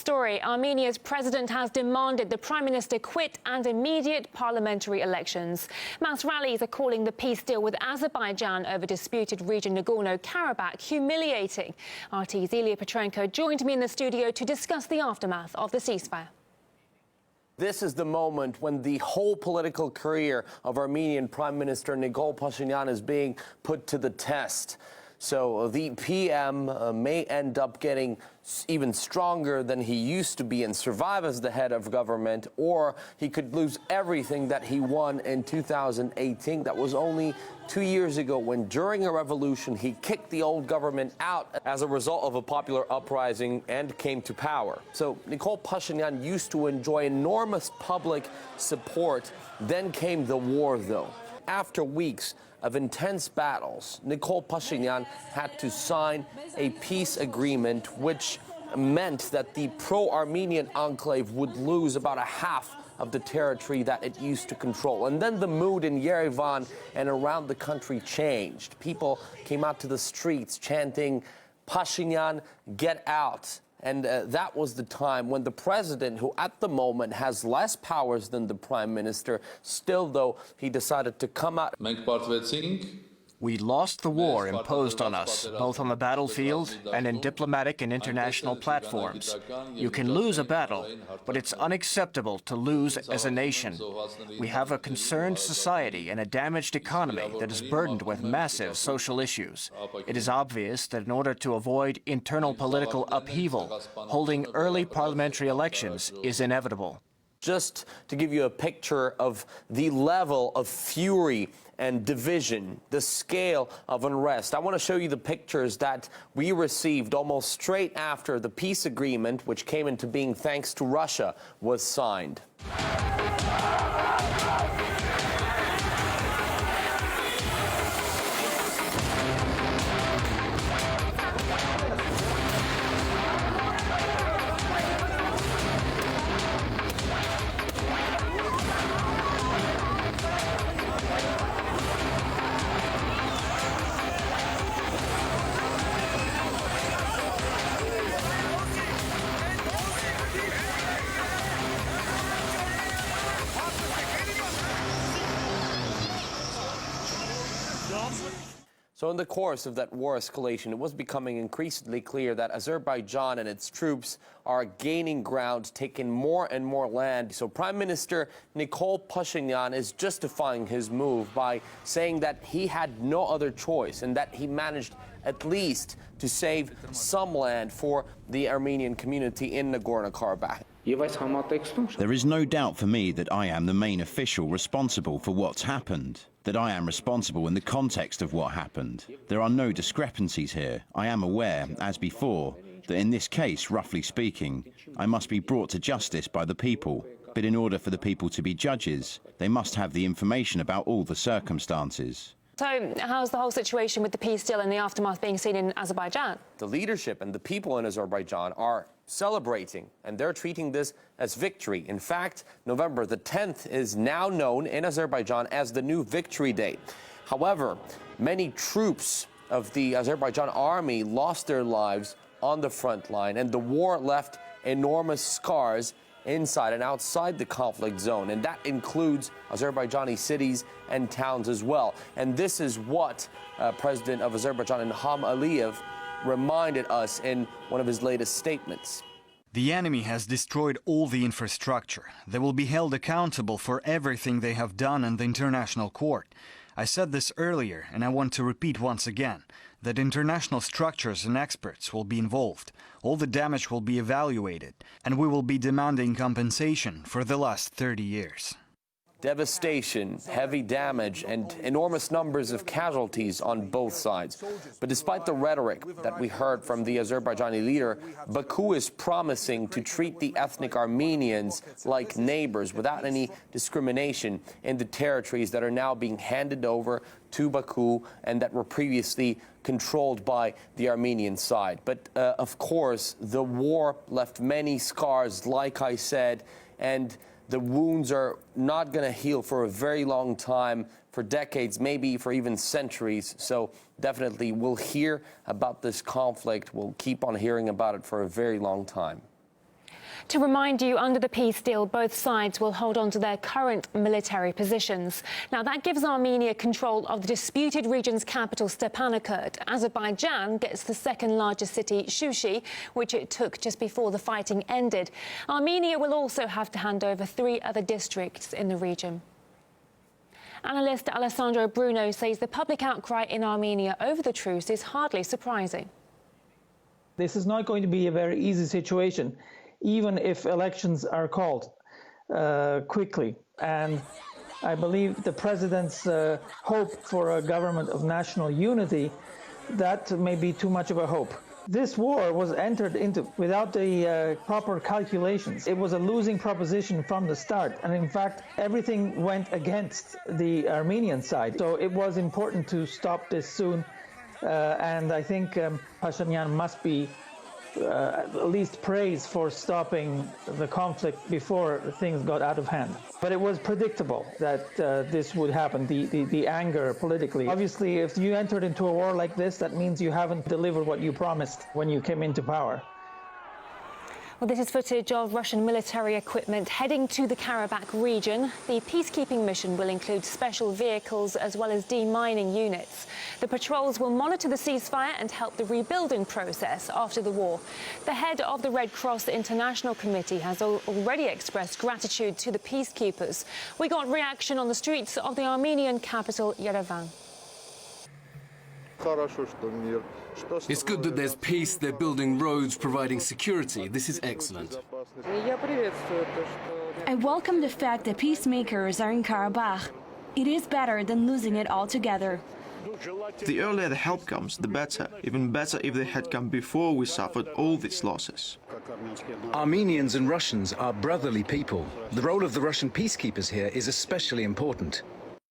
story. Armenia's president has demanded the prime minister quit and immediate parliamentary elections. Mass rallies are calling the peace deal with Azerbaijan over disputed region Nagorno-Karabakh humiliating. RT's Ilya Petrenko joined me in the studio to discuss the aftermath of the ceasefire. This is the moment when the whole political career of Armenian Prime Minister Nikol Pashinyan is being put to the test. So the PM may end up getting even stronger than he used to be and survive as the head of government, or he could lose everything that he won in 2018. That was only 2 years ago when, during a revolution, he kicked the old government out as a result of a popular uprising and came to power. So Nikol Pashinyan used to enjoy enormous public support. Then came the war, though. After weeks of intense battles, Nikol Pashinyan had to sign a peace agreement, which meant that the pro-Armenian enclave would lose about a half of the territory that it used to control. And then the mood in Yerevan and around the country changed. People came out to the streets chanting, "Pashinyan, get out." And that was the time when the president, who at the moment has less powers than the prime minister, still, though, he decided to come out. We lost the war imposed on us, both on the battlefield and in diplomatic and international platforms. You can lose a battle, but it's unacceptable to lose as a nation. We have a concerned society and a damaged economy that is burdened with massive social issues. It is obvious that in order to avoid internal political upheaval, holding early parliamentary elections is inevitable. Just to give you a picture of the level of fury and division, the scale of unrest, I want to show you the pictures that we received almost straight after the peace agreement, which came into being thanks to Russia, was signed. So in the course of that war escalation, it was becoming increasingly clear that Azerbaijan and its troops are gaining ground, taking more and more land. So Prime Minister Nikol Pashinyan is justifying his move by saying that he had no other choice and that he managed at least to save some land for the Armenian community in Nagorno-Karabakh. There is no doubt for me that I am the main official responsible for what's happened, that I am responsible in the context of what happened. There are no discrepancies here. I am aware, as before, that in this case, roughly speaking, I must be brought to justice by the people. But in order for the people to be judges, they must have the information about all the circumstances. So how's the whole situation with the peace deal and the aftermath being seen in Azerbaijan? The leadership and the people in Azerbaijan are celebrating, and they're treating this as victory. In fact, November the 10th is now known in Azerbaijan as the new Victory Day. However, many troops of the Azerbaijan army lost their lives on the front line, and the war left enormous scars inside and outside the conflict zone, and that includes Azerbaijani cities and towns as well. And this is what President of Azerbaijan, Ilham Aliyev, reminded us in one of his latest statements. The enemy has destroyed all the infrastructure. They will be held accountable for everything they have done in the international court. I said this earlier, and I want to repeat once again, that international structures and experts will be involved. All the damage will be evaluated, and we will be demanding compensation for the last 30 years. Devastation, heavy damage, and enormous numbers of casualties on both sides. But despite the rhetoric that we heard from the Azerbaijani leader, Baku is promising to treat the ethnic Armenians like neighbors without any discrimination in the territories that are now being handed over to Baku and that were previously controlled by the Armenian side. But of course, the war left many scars, like I said, and the wounds are not going to heal for a very long time, for decades, maybe for even centuries. So definitely we'll hear about this conflict. We'll keep on hearing about it for a very long time. To remind you, under the peace deal, both sides will hold on to their current military positions. Now, that gives Armenia control of the disputed region's capital, Stepanakert. Azerbaijan gets the second largest city, Shushi, which it took just before the fighting ended. Armenia will also have to hand over 3 other districts in the region. Analyst Alessandro Bruno says the public outcry in Armenia over the truce is hardly surprising. This is not going to be a very easy situation, even if elections are called quickly. And I believe the president's hope for a government of national unity, that may be too much of a hope. This war was entered into without the proper calculations. It was a losing proposition from the start. And in fact, everything went against the Armenian side. So it was important to stop this soon. And I think Pashinyan must be at least praised for stopping the conflict before things got out of hand. But it was predictable that this would happen, the anger politically. Obviously, if you entered into a war like this, that means you haven't delivered what you promised when you came into power. Well, this is footage of Russian military equipment heading to the Karabakh region. The peacekeeping mission will include special vehicles as well as demining units. The patrols will monitor the ceasefire and help the rebuilding process after the war. The head of the Red Cross International Committee has already expressed gratitude to the peacekeepers. We got reaction on the streets of the Armenian capital, Yerevan. It's good that there's peace, they're building roads, providing security. This is excellent. I welcome the fact that peacemakers are in Karabakh. It is better than losing it altogether. The earlier the help comes, the better. Even better if they had come before we suffered all these losses. Armenians and Russians are brotherly people. The role of the Russian peacekeepers here is especially important.